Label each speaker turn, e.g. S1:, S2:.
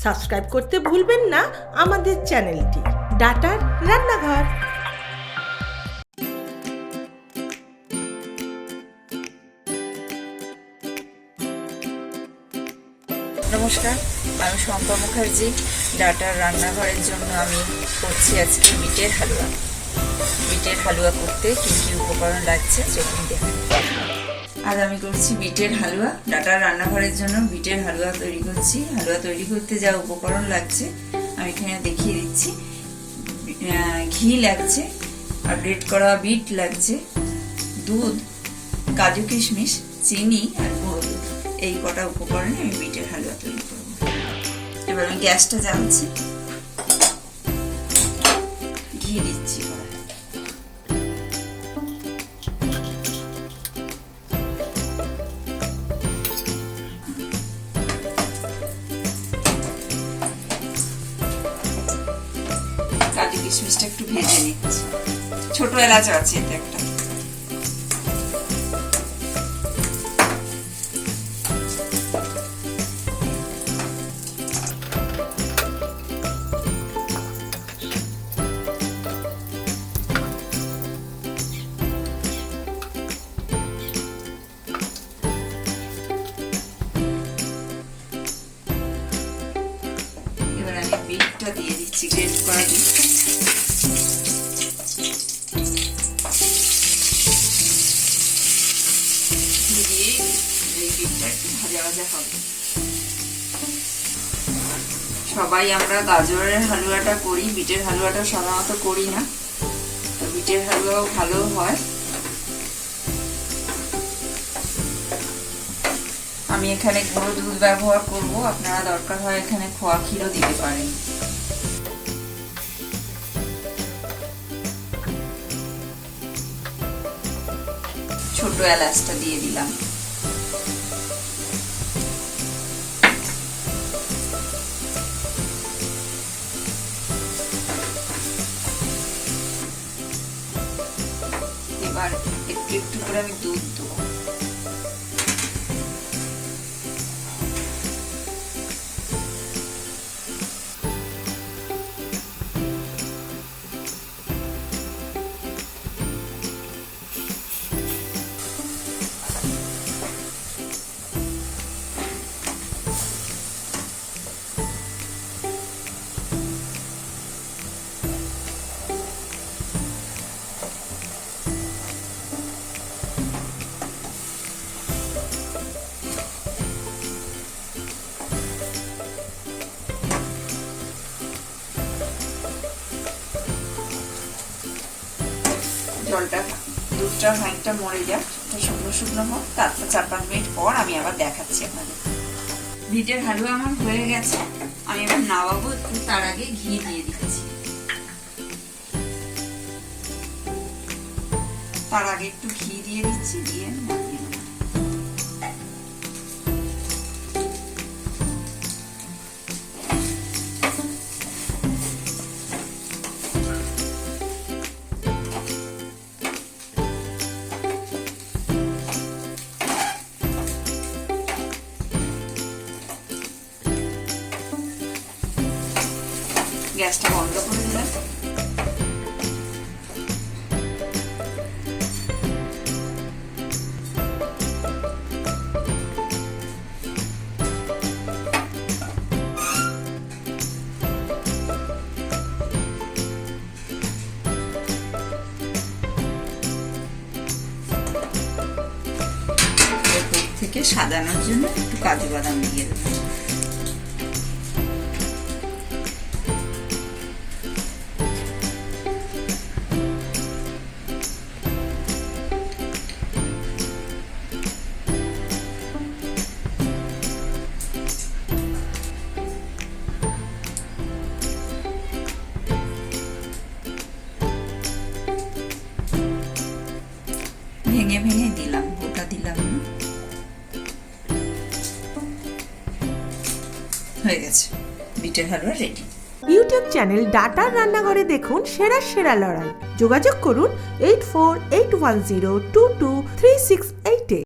S1: Subscribe করতে ভুলবেন না আমাদের চ্যানেলটি ডাটার রান্নাঘর।
S2: নমস্কার, আমি শম্পা মুখার্জি। ডাটার রান্নাঘরের জন্য আমি করছি আজকে বিটের হালুয়া। বিটের হালুয়া করতে কী কী উপকরণ লাগছে চলুন দেখুন। আজ আমি করছি বিটের হালুয়া। ডাটার রান্নাঘরের জন্য বিটের হালুয়া তৈরি করছি। হালুয়া তৈরি করতে যা উপকরণ লাগছে আমি এখানে দেখিয়ে দিচ্ছি। ঘি লাগছে, আর গ্রেট করা বিট লাগছে, দুধ, কাজু কিশমিশ, চিনি আর গুঁড়ো দুধ। এই কটা উপকরণে আমি বিটের হালুয়া তৈরি করব। এবার আমি গ্যাসটা জ্বালছি, ঘি দিচ্ছি। কাজু কিশমিশটা একটু ভেজে নিচ্ছি। ছোট এলাচ আছে এটা একটা। এবার আমি বিটটা দিয়ে দিচ্ছি, গ্রেট করা বিট। সবাই আমরা গাজরের হালুয়াটা করি, বিটের হালুয়াটা সাধারণত করি না। তো বিটের হালুয়াও ভালো হয়। আমি এখানে গুঁড়ো দুধ ব্যবহার করব, আপনারা দরকার হয় এখানে খোয়া ক্ষীরও দিতে পারেন। ছোট এলাচটা দিয়ে দিলাম। এবার একটু একটু করে আমি দুধ দেবো। দুধটা খানিকটা মরে যাক, শুকনো শুকনো হোক, তারপর 4-5 মিনিট পর আমি আবার দেখাচ্ছি আপনাদের। বিটের হালুয়া আমার হয়ে গেছে, আমি এবার নামাবো। তার আগে ঘি দিয়ে দিচ্ছি। তার আগে একটু ঘি দিয়ে দিচ্ছি, দিয়ে নামিয়ে নেব। গ্যাসটা বন্ধ করে দিলাম। থেকে সাজানোর জন্য একটু কাজু বাদাম দিয়ে দেবো। ভেঙে ভেঙে দিলাম, গোটা দিলাম না। হয়ে গেছে, বিটের হালুয়া রেডি।
S1: ইউটিউব চ্যানেল ডাটার রান্নাঘরে দেখুন সেরা সেরা লড়াই। যোগাযোগ করুন 8481022368।